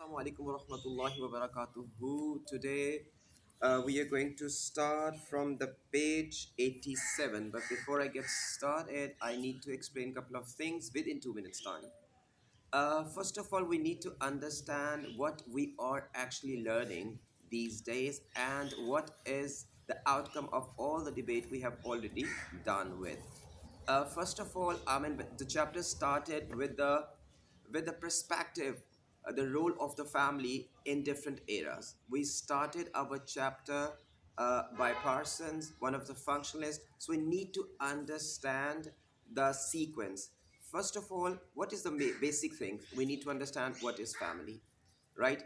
Assalamu alaikum wa rahmatullahi wa barakatuhu. Today we are going to start from the page 87. But before I get started, I need to explain a couple of things within 2 minutes' time. First of all, we need to understand what we are actually learning these days and what is the outcome of all the debate we have already done with. First of all, I mean, the chapter started with the perspective, the role of the family in different eras. We started our chapter by Parsons, one of the functionalists. So we need to understand the sequence. First of all, what is the basic thing? We need to understand what is family, right?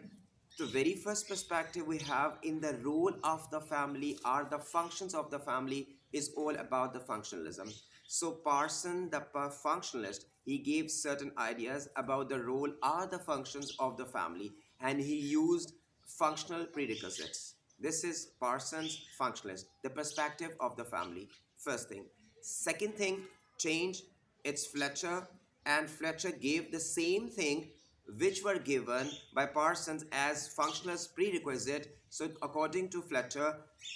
The very first perspective we have in the role of the family or the functions of the family is all about the functionalism. So Parson, the functionalist, he gave certain ideas about the role or the functions of the family, and he used functional prerequisites. This is Parsons functionalist, the perspective of the family. First thing. Second thing, change. It's Fletcher, and Fletcher gave the same thing which were given by Parsons as functional prerequisite. So according to Fletcher,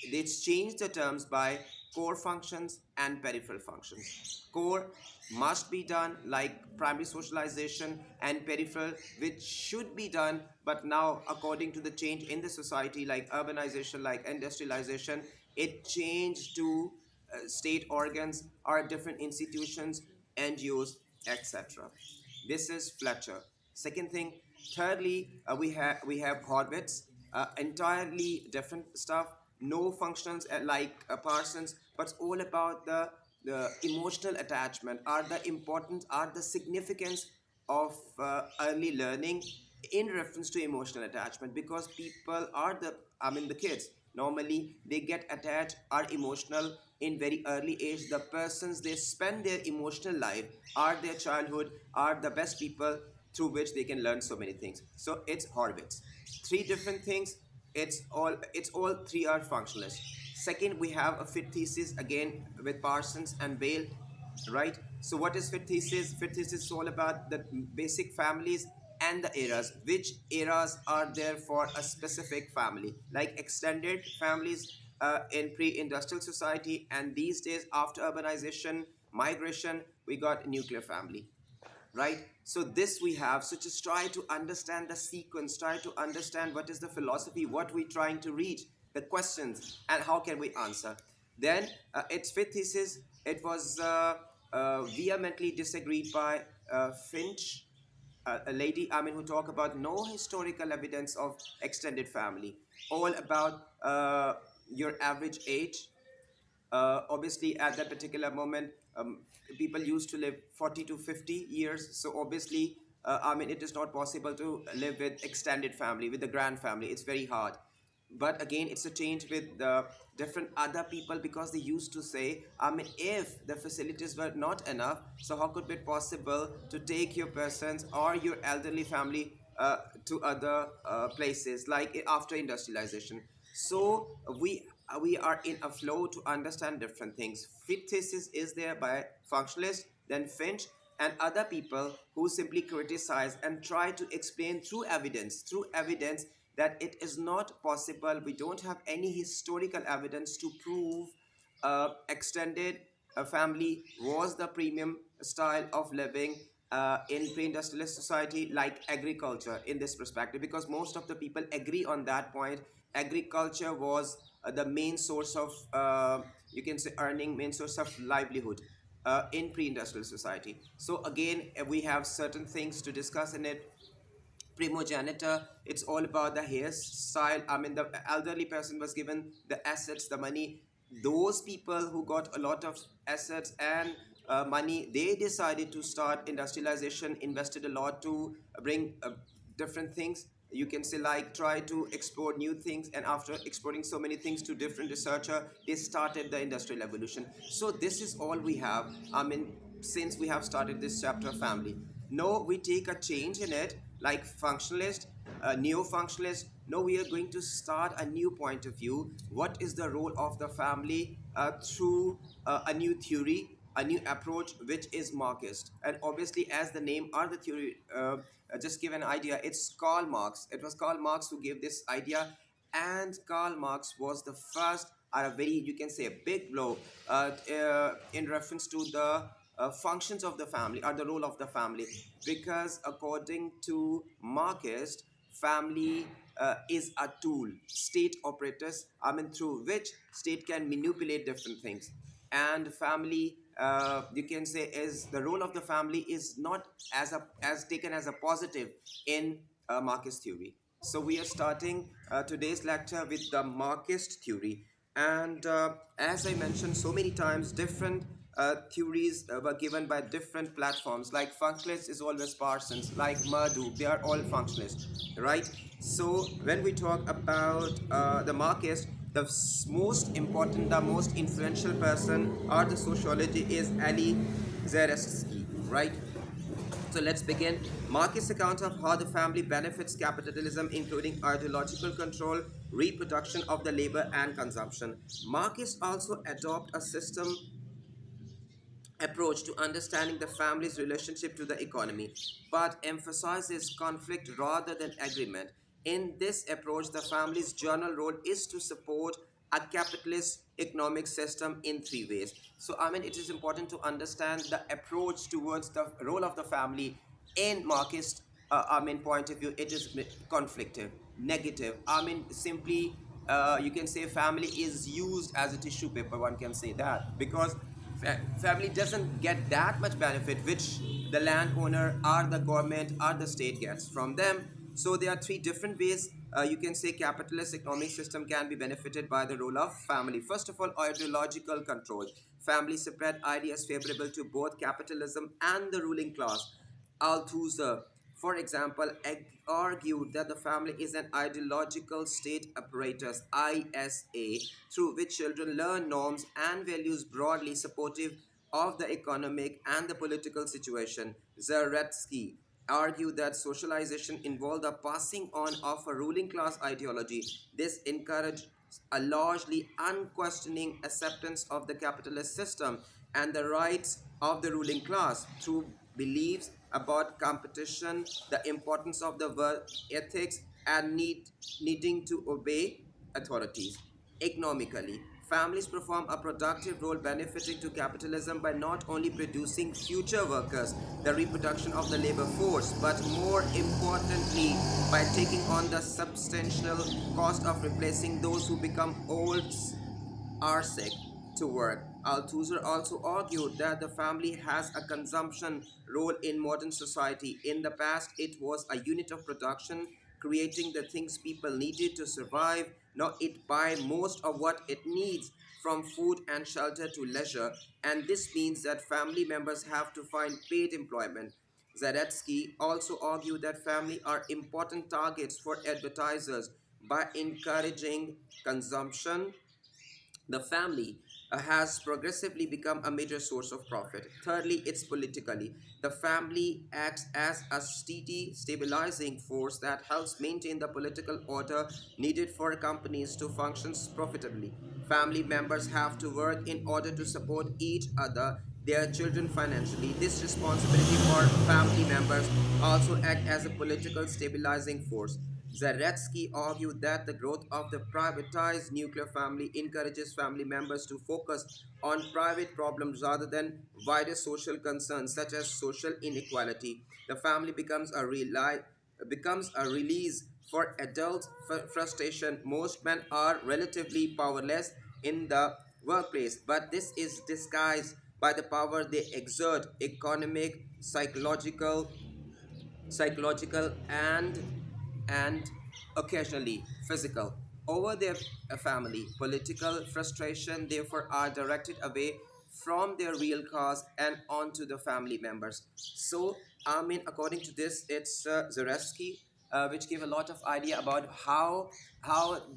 they changed the terms by core functions and peripheral functions. Core must be done like primary socialization, and peripheral which should be done, but now according to the change in the society like urbanization, like industrialization, it changed to state organs or different institutions, NGOs, etc. This is Fletcher. Second thing, thirdly, we have Horvitz, entirely different stuff. No functions like Parsons, but it's all about the emotional attachment, are the importance, are the significance of early learning in reference to emotional attachment, because people are the kids normally they get attached, are emotional in very early age. The persons they spend their emotional life are their childhood, are the best people through which they can learn so many things. So it's Horvitz. Three different things. It's all three are functionalists. Second, we have a fit thesis again with Parsons and Bale, right? So what is fit thesis? Fit thesis is all about the basic families and the eras. Which eras are there for a specific family? Like extended families in pre-industrial society, and these days after urbanization, migration, we got nuclear family, right? So this we have. So just try to understand the sequence, try to understand what is the philosophy, what we're trying to reach, the questions, and how can we answer. Then its fifth thesis, it was vehemently disagreed by Finch, a lady, I mean, who talk about no historical evidence of extended family, all about your average age. Obviously at that particular moment, people used to live 40 to 50 years, so obviously I mean it is not possible to live with extended family, with the grand family. It's very hard. But again, it's a change with the different other people, because they used to say, I mean, if the facilities were not enough, so how could it be possible to take your persons or your elderly family to other places like after industrialization. So we are in a flow to understand different things. Fit thesis is there by functionalists, then Finch and other people who simply criticize and try to explain through evidence that it is not possible. We don't have any historical evidence to prove extended family was the premium style of living in pre-industrialist society, like agriculture in this perspective, because most of the people agree on that point. Agriculture was the main source of you can say earning, main source of livelihood in pre-industrial society. So again, we have certain things to discuss in it. Primogenitor, it's all about the hairstyle. I mean, the elderly person was given the assets, the money. Those people who got a lot of assets and money, they decided to start industrialization, invested a lot to bring different things, you can say, like try to explore new things, and after exploring so many things to different researcher, they started the industrial evolution. So this is all we have. I mean, since we have started this chapter of family, no, we take a change in it, like functionalist, neo-functionalist. No, we are going to start a new point of view. What is the role of the family through a new theory, a new approach, which is Marxist. And obviously, as the name or the theory just give an idea, it's Karl Marx. It was Karl Marx who gave this idea, and Karl Marx was the first, a very, you can say, a big blow in reference to the functions of the family or the role of the family, because according to Marxist, family is a tool, state operators, I mean, through which state can manipulate different things. And family, you can say, is the role of the family is not as taken as a positive in Marxist theory. So we are starting today's lecture with the Marxist theory. And as I mentioned so many times, different theories were given by different platforms. Like functionalist is always Parsons, like Madhu, they are all functionalists, right? So when we talk about the Marxist, the most important, the most influential person or the sociology is Ali Zeretsky, right? So let's begin. Marxist account of how the family benefits capitalism, including ideological control, reproduction of the labor, and consumption. Marxists also adopt a system approach to understanding the family's relationship to the economy, but emphasizes conflict rather than agreement. In this approach, the family's general role is to support a capitalist economic system in three ways. So, I mean, it is important to understand the approach towards the role of the family in Marxist, I mean, point of view. It is conflictive, negative. I mean, simply, you can say family is used as a tissue paper. One can say that because family doesn't get that much benefit which the landowner or the government or the state gets from them. So there are three different ways, you can say, capitalist economic system can be benefited by the role of family. First of all, ideological control. Family spread ideas favorable to both capitalism and the ruling class. Althusser, for example, argued that the family is an ideological state apparatus, ISA, through which children learn norms and values broadly supportive of the economic and the political situation. Zaretsky argued that socialization involved the passing on of a ruling class ideology. This encouraged a largely unquestioning acceptance of the capitalist system and the rights of the ruling class through beliefs about competition, the importance of the work ethics, and needing to obey authorities. Economically, families perform a productive role benefiting to capitalism by not only producing future workers, the reproduction of the labor force, but more importantly, by taking on the substantial cost of replacing those who become old are sick to work. Althusser also argued that the family has a consumption role in modern society. In the past, it was a unit of production, creating the things people needed to survive. Now it buys most of what it needs, from food and shelter to leisure, and this means that family members have to find paid employment. Zaretsky also argued that family are important targets for advertisers by encouraging consumption. The family has progressively become a major source of profit. Thirdly, it's politically. The family acts as a steady, stabilizing force that helps maintain the political order needed for companies to function profitably. Family members have to work in order to support each other, their children financially. This responsibility for family members also act as a political stabilizing force. Zaretsky argued that the growth of the privatized nuclear family encourages family members to focus on private problems rather than wider social concerns such as social inequality. The family becomes a release for adult frustration. Most men are relatively powerless in the workplace, but this is disguised by the power they exert, economic, psychological, and occasionally physical, over their family. Political frustration therefore are directed away from their real cause and onto the family members. So I mean, according to this, it's Zarevsky, which give a lot of idea about how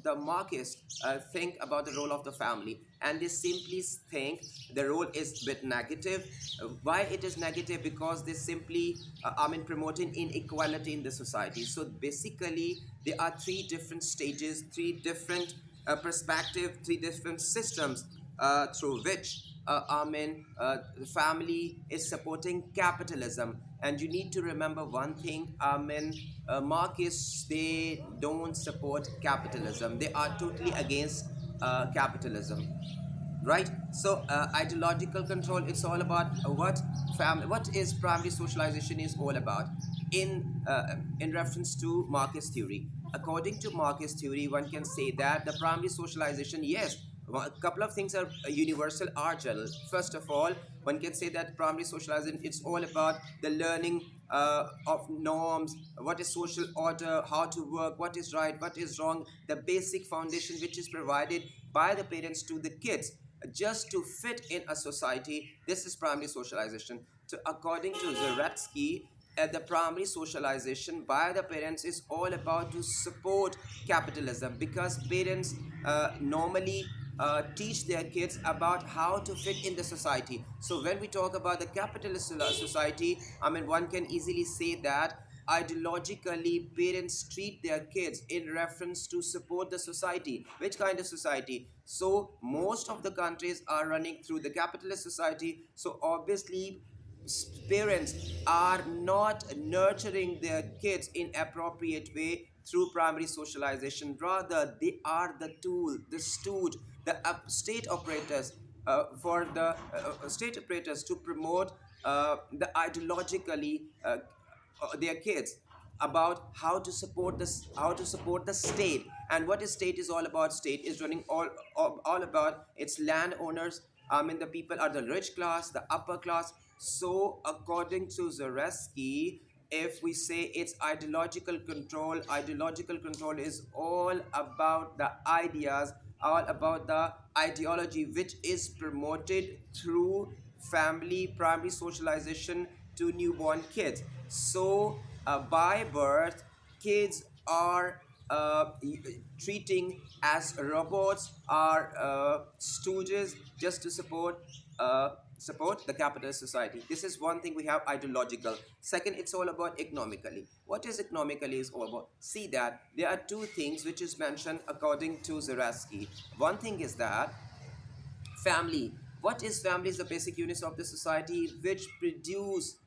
the Marxists think about the role of the family, and they simply think the role is a bit negative. Why it is negative? Because they simply, I mean, promoting inequality in the society. So basically, there are three different stages, three different perspective, three different systems through which the family is supporting capitalism. And you need to remember one thing, Marxists, they don't support capitalism. They are totally against capitalism, right? So ideological control, it's all about what is primary socialization is all about in reference to Marxist theory. According to Marxist theory, one can say that the primary socialization, yes, a couple of things are universal, are general. First of all, one can say that primary socialization, it's all about the learning of norms, what is social order, how to work, what is right, what is wrong, the basic foundation which is provided by the parents to the kids just to fit in a society. This is primary socialization. So according to Zaretsky, the primary socialization by the parents is all about to support capitalism, because parents normally teach their kids about how to fit in the society. So when we talk about the capitalist society, one can easily say that ideologically parents treat their kids in reference to support the society. Which kind of society? So most of the countries are running through the capitalist society, so obviously parents are not nurturing their kids in appropriate way through primary socialization. Rather, they are the tool, the stooge, the state operators, for the state operators to promote the ideologically their kids about how to support the state. And what is state is all about? State is running all about its landowners. The people are the rich class, the upper class. So according to Zareski, if we say it's ideological control is all about the ideas, all about the ideology which is promoted through family primary socialization to newborn kids. So by birth, kids are treating as robots, are stooges just to support the capitalist society. This is one thing we have ideological. Second, it's all about economically. What is economically is all about? See that there are two things which is mentioned according to Zaraski. One thing is that family. What is family? Is the basic units of the society which produce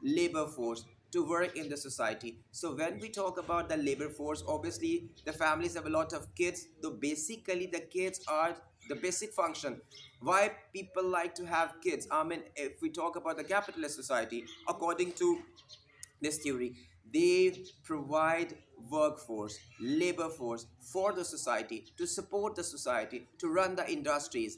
labor force to work in the society. So when we talk about the labor force, obviously the families have a lot of kids. So basically the kids are the basic function. Why people like to have kids? If we talk about the capitalist society, according to this theory, they provide workforce, labor force for the society, to support the society, to run the industries,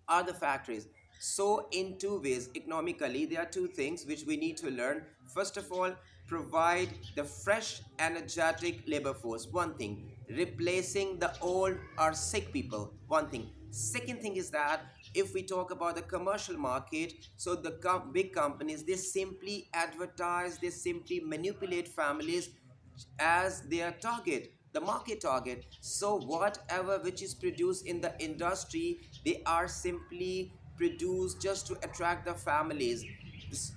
are the factories. So in two ways, economically, there are two things which we need to learn. First of all, provide the fresh energetic labor force, one thing. Replacing the old or sick people, one thing. Second thing is that if we talk about the commercial market, so the big companies, they simply advertise, they simply manipulate families as their target, the market target. So whatever which is produced in the industry, they are simply produced just to attract the families.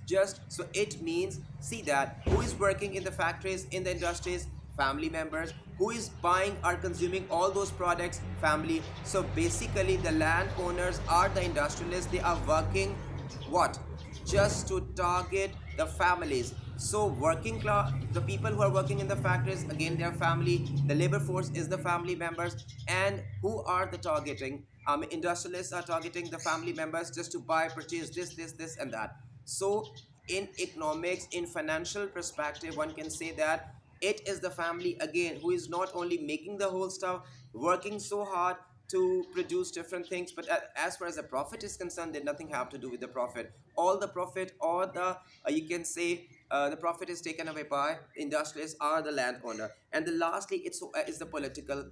Just so it means, see that who is working in the factories, in the industries? Family members. Who is buying or consuming all those products? Family. So basically the landowners are the industrialists. They are working what? Just to target the families. So working class, the people who are working in the factories, again their family. The labor force is the family members. And who are the targeting? Industrialists are targeting the family members just to buy, purchase this and that. So in economics, in financial perspective, one can say that it is the family again who is not only making the whole stuff, working so hard to produce different things, but as far as the profit is concerned, then nothing have to do with the profit. All the profit, or the you can say the profit is taken away by industrialists or the landowner. And the lastly, is the political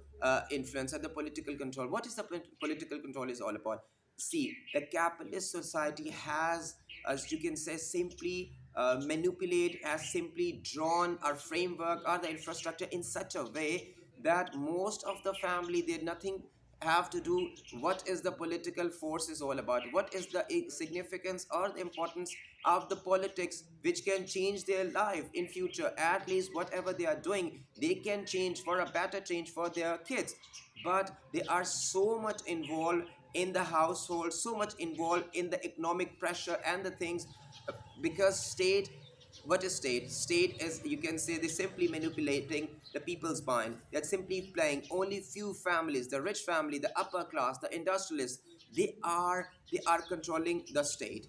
influence and the political control. What is the political control is all about? See, the capitalist society has, as you can say, simply manipulate, has simply drawn our framework or the infrastructure in such a way that most of the family, they nothing have to do what is the political force is all about, what is the significance or the importance of the politics which can change their life in future. At least whatever they are doing, they can change for a better change for their kids. But they are so much involved in the household, so much involved in the economic pressure and the things, uh, because state, what is state? State is, you can say, they simply manipulating the people's mind. They're simply playing only few families, the rich family, the upper class, the industrialists. They are controlling the state.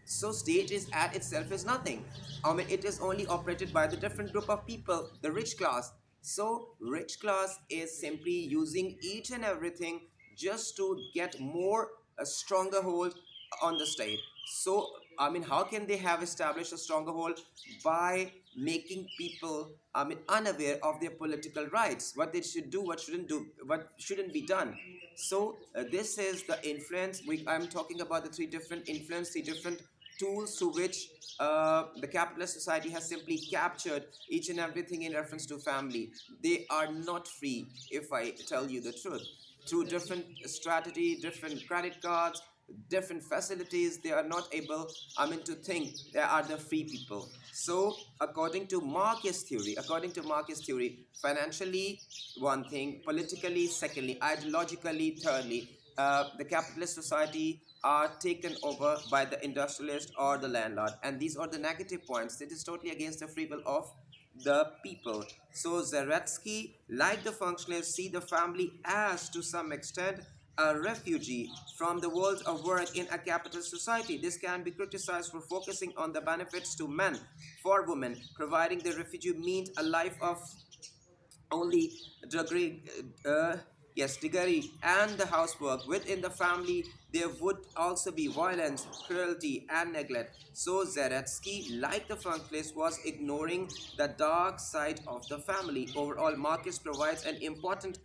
So state is at itself is nothing. I mean, it is only operated by the different group of people, the rich class. So rich class is simply using each and everything just to get more, a stronger hold on the state. So I mean, how can they have established a stronger hold? By making people, I mean, unaware of their political rights, what they should do, what shouldn't do, what shouldn't be done. So this is the influence. I'm talking about the three different influence, three different tools through which the capitalist society has simply captured each and everything in reference to family. They are not free, if I tell you the truth. Through different strategy, different credit cards, different facilities, they are not able, I mean, to think they are the free people. So according to Marxist theory, financially one thing, politically secondly, ideologically thirdly, the capitalist society are taken over by the industrialist or the landlord, and these are the negative points. It is totally against the free will of the people. So Zaretsky, like the functionalists, see the family as, to some extent, a refugee from the world of work in a capitalist society. This can be criticized for focusing on the benefits to men. For women, providing the refugee means a life of only degree, yes, degree and the housework. Within the family there would also be violence, cruelty and neglect. So Zaretsky, like the functionalist, was ignoring the dark side of the family. Overall, Marcus provides an important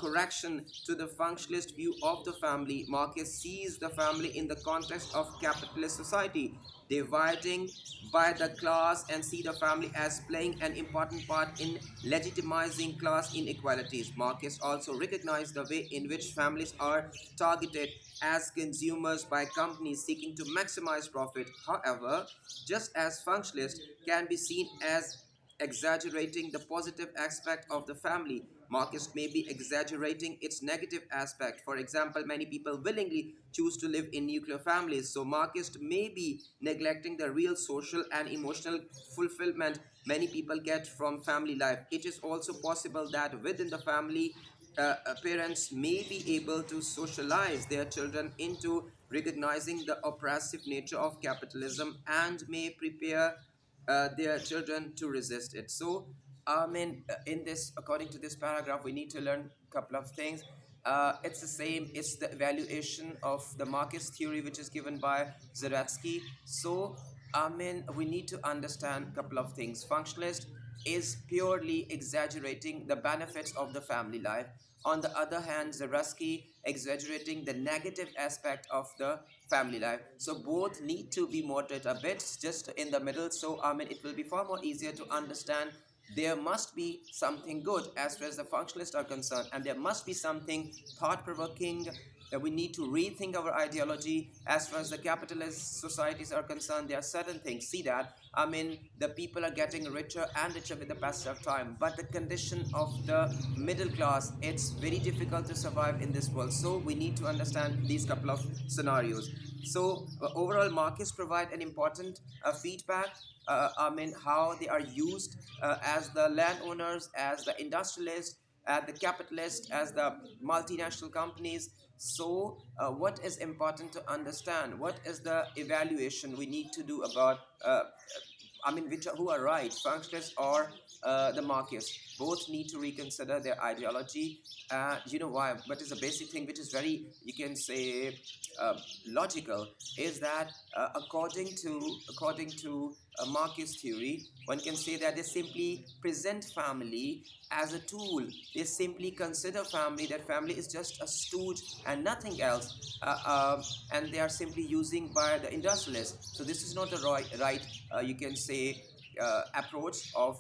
correction to the functionalist view of the family. Marcus sees the family in the context of capitalist society, dividing by the class, and see the family as playing an important part in legitimizing class inequalities. Marcus also recognized the way in which families are targeted as consumers by companies seeking to maximize profit. However, just as functionalists can be seen as exaggerating the positive aspect of the family, Marxist may be exaggerating its negative aspect. For example, many people willingly choose to live in nuclear families, so Marxist may be neglecting the real social and emotional fulfillment many people get from family life. It is also possible that within the family, parents may be able to socialize their children into recognizing the oppressive nature of capitalism and may prepare their children to resist it. So, I mean, in this, according to this paragraph, we need to learn a couple of things. It's the same. It's the evaluation of the Marxist theory, which is given by Zeratsky. So, I mean, we need to understand a couple of things. Functionalist is purely exaggerating the benefits of the family life. On the other hand, Zaraski exaggerating the negative aspect of the family life. So both need to be moderate a bit, just in the middle. So I mean, it will be far more easier to understand. There must be something good as far as the functionalists are concerned, and there must be something thought-provoking, that we need to rethink our ideology. As far as the capitalist societies are concerned, there are certain things. See that, I mean, the people are getting richer and richer with the passage of time, but the condition of the middle class, it's very difficult to survive in this world. So we need to understand these couple of scenarios. So overall, markets provide an important feedback. I mean, how they are used as the landowners, as the industrialists, as the capitalists, as the multinational companies. So, what is important to understand? What is the evaluation we need to do about? I mean, who are right, functionalists or the Marxists? Both need to reconsider their ideology. You know why? But it's a basic thing which is very, you can say, uh, logical. Is that according to Marxist theory, one can say that they simply present family as a tool. They simply consider family, that family is just a stooge and nothing else, and they are simply using by the industrialists. So this is not the right, you can say, approach of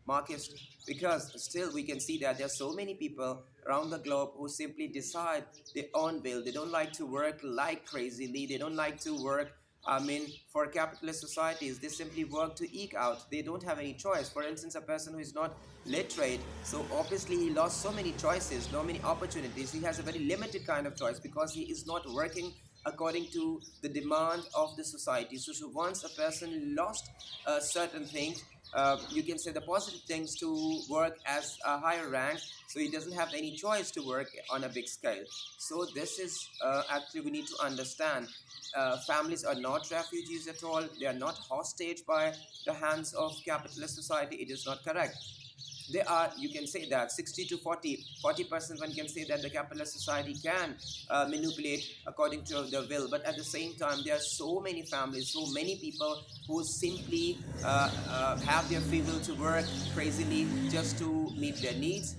Marxist, because still we can see that there are so many people around the globe who simply decide their own will. They don't like to work like crazily. They don't like to work I mean, for capitalist societies, they simply work to eke out. They don't have any choice. For instance, a person who is not literate, so obviously he lost so many choices, so many opportunities. He has a very limited kind of choice because he is not working according to the demand of the society. So once a person lost certain things, you can say the positive things to work as a higher rank, so he doesn't have any choice to work on a big scale. So this is actually we need to understand. Families are not refugees at all. They are not hostage by the hands of capitalist society. It is not correct. They are, you can say that 60 to 40% one can say that the capitalist society can manipulate according to their will, but at the same time there are so many families, so many people who simply have their free will to work crazily just to meet their needs,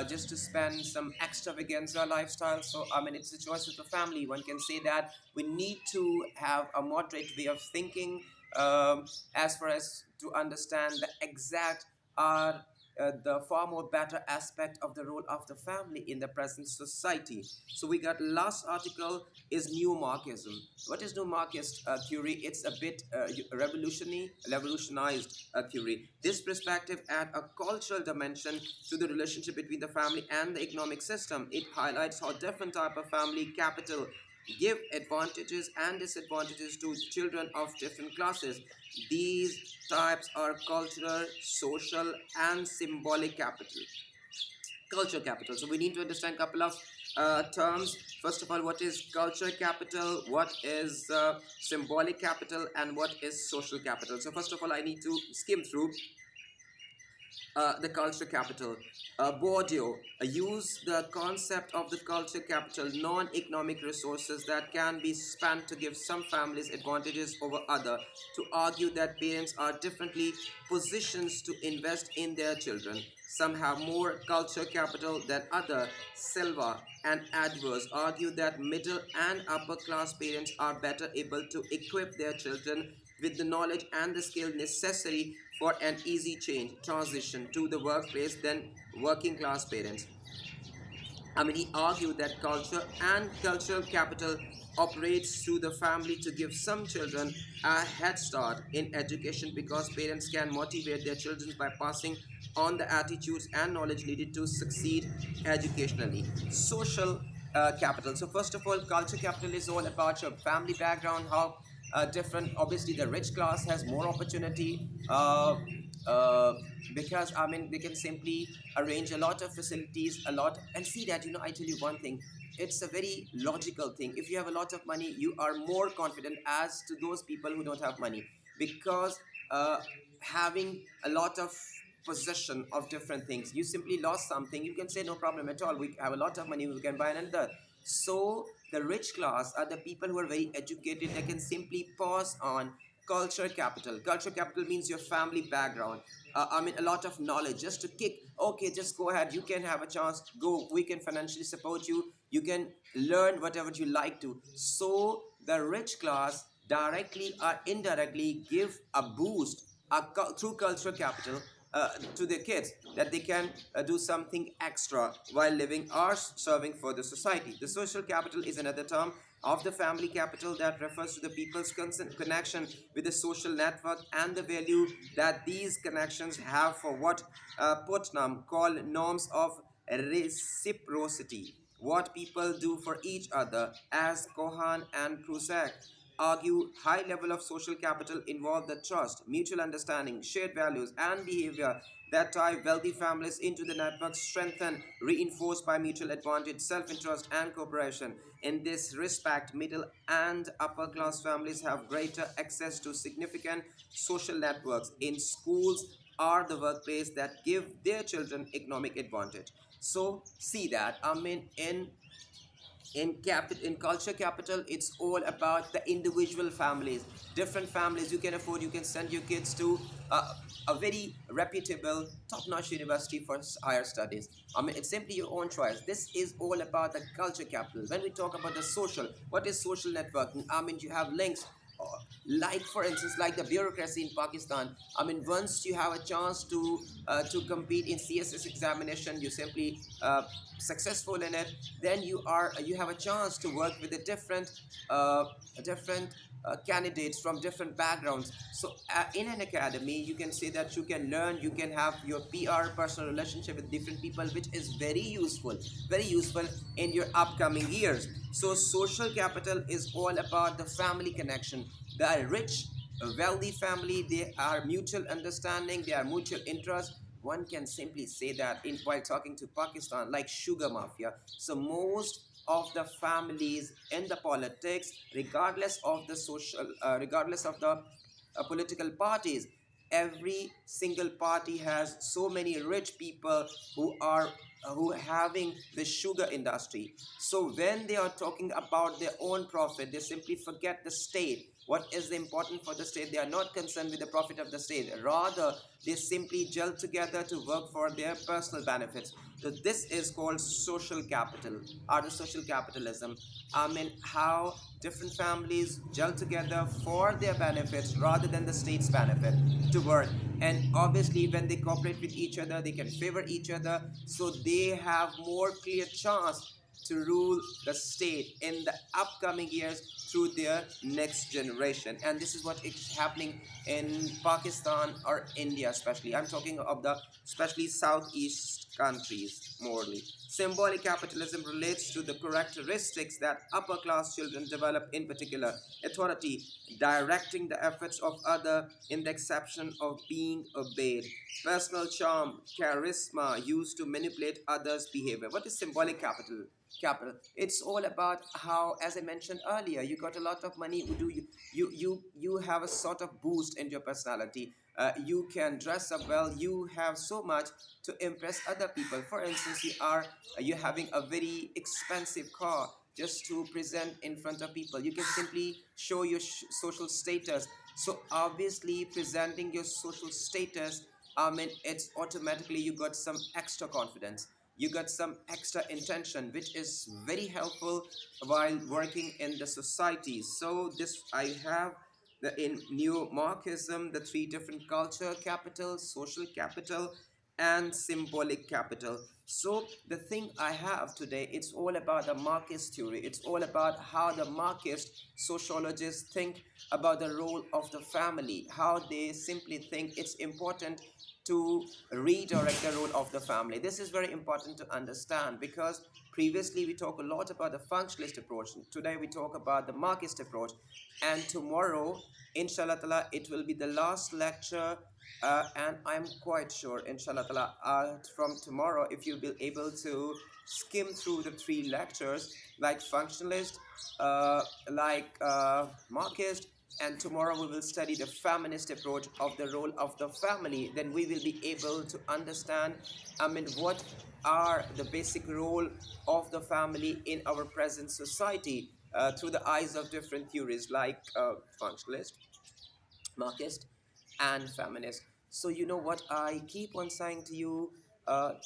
just to spend some extravaganza lifestyle. So I mean, it's a choice of the family. One can say that we need to have a moderate way of thinking, as far as to understand the exact are the far more better aspect of the role of the family in the present society. So we got last article is new Marxism. What is new Marxist theory? It's a bit revolutionized theory. This perspective add a cultural dimension to the relationship between the family and the economic system. It highlights how different type of family capital give advantages and disadvantages to children of different classes. These types are cultural, social, and symbolic capital. Culture capital. So we need to understand a couple of terms. First of all, what is culture capital? What is symbolic capital? And what is social capital? So first of all, I need to skim through the culture capital. Bourdieu used the concept of the culture capital, non-economic resources that can be spent to give some families advantages over other, to argue that parents are differently positioned to invest in their children. Some have more culture capital than other. Silva and Adverse argue that middle and upper class parents are better able to equip their children with the knowledge and the skill necessary for an easy change transition to the workplace than working class parents. I mean, he argued that culture and cultural capital operates through the family to give some children a head start in education because parents can motivate their children by passing on the attitudes and knowledge needed to succeed educationally. Social capital. So, first of all, culture capital is all about your family background, how different. Obviously, the rich class has more opportunity. Uh, because I mean they can simply arrange a lot of facilities, a lot, and see that, I tell you one thing, it's a very logical thing. If you have a lot of money, you are more confident as to those people who don't have money, because having a lot of possession of different things, you simply lost something, you can say no problem at all, we have a lot of money, we can buy another. So the rich class are the people who are very educated, they can simply pass on culture capital. Culture capital means your family background. I mean, a lot of knowledge just to kick. Okay, just go ahead. You can have a chance. Go. We can financially support you. You can learn whatever you like to. So the rich class directly or indirectly give a boost through cultural capital to their kids, that they can do something extra while living or serving for the society. The social capital is another term of the family capital that refers to the people's connection with the social network and the value that these connections have for what Putnam called norms of reciprocity, what people do for each other. As Cohan and Prusak argue, high level of social capital involve the trust, mutual understanding, shared values, and behavior that tie wealthy families into the network, strengthened, reinforced by mutual advantage, self-interest, and cooperation. In this respect, middle and upper class families have greater access to significant social networks in schools or the workplace that give their children economic advantage. So see that, I mean, in culture capital, it's all about the individual families, different families. You can afford, you can send your kids to a very reputable top-notch university for higher studies. I mean, it's simply your own choice. This is all about the culture capital. When we talk about the social, what is social networking? I mean, you have links, like for instance, like the bureaucracy in Pakistan. I mean, once you have a chance to compete in CSS examination, you simply successful in it, then you have a chance to work with a different candidates from different backgrounds. So in an academy, you can say that you can learn, you can have your PR, personal relationship with different people, which is very useful in your upcoming years. So social capital is all about the family connection. The rich, wealthy family, they are mutual understanding, they are mutual interest. One can simply say that in while talking to Pakistan, like sugar mafia. So most of the families in the politics, regardless of the regardless of the political parties, every single party has so many rich people who having the sugar industry. So when they are talking about their own profit, they simply forget the state. What is important for the state? They are not concerned with the profit of the state. Rather, they simply gel together to work for their personal benefits. So this is called social capital, or the social capitalism. I mean, how different families gel together for their benefits rather than the state's benefit to work. And obviously, when they cooperate with each other, they can favor each other, so they have more clear chance to rule the state in the upcoming years through their next generation. And this is what is happening in Pakistan or India, especially. I'm talking of the especially southeast countries morely. Symbolic capitalism relates to the characteristics that upper class children develop, in particular authority, directing the efforts of other in the exception of being obeyed, personal charm, charisma used to manipulate others' behavior. What is symbolic capital? It's all about how, as I mentioned earlier, you got a lot of money. Do you have a sort of boost in your personality. You can dress up well. You have so much to impress other people. For instance, you having a very expensive car just to present in front of people. You can simply show your social status. So obviously, presenting your social status, I mean, it's automatically you got some extra confidence, you got some extra intention, which is very helpful while working in the society. So this I have in neo Marxism the three different culture capital, social capital, and symbolic capital. So the thing I have today, it's all about the Marxist theory. It's all about how the Marxist sociologists think about the role of the family, how they simply think it's important to redirect the role of the family. This is very important to understand because previously we talk a lot about the functionalist approach. Today we talk about the Marxist approach, and tomorrow, inshallah ta'ala, it will be the last lecture. And I'm quite sure, inshallah ta'ala, from tomorrow, if you'll be able to skim through the three lectures, like functionalist, Marxist, and tomorrow we will study the feminist approach of the role of the family. Then we will be able to understand, I mean, what are the basic role of the family in our present society through the eyes of different theories like functionalist, Marxist, and feminist. So you know what I keep on saying to you,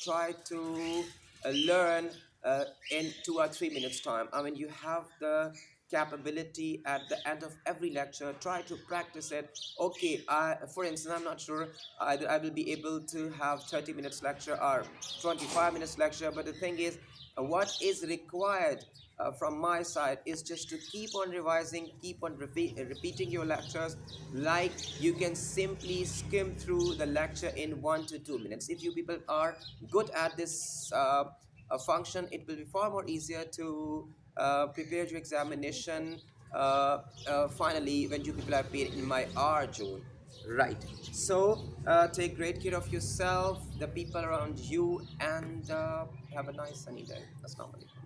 try to learn in 2 or 3 minutes time. I mean, you have the capability at the end of every lecture. Try to practice it. Okay, for instance, I'm not sure I will be able to have 30 minutes lecture or 25 minutes lecture, but the thing is, what is required from my side is just to keep on revising, keep on repeating your lectures. Like, you can simply skim through the lecture in 1 to 2 minutes. If you people are good at this function, it will be far more easier to prepare your examination finally when you people are paid in my R June. Right. So take great care of yourself, the people around you, and have a nice sunny day. Assalamu alaikum.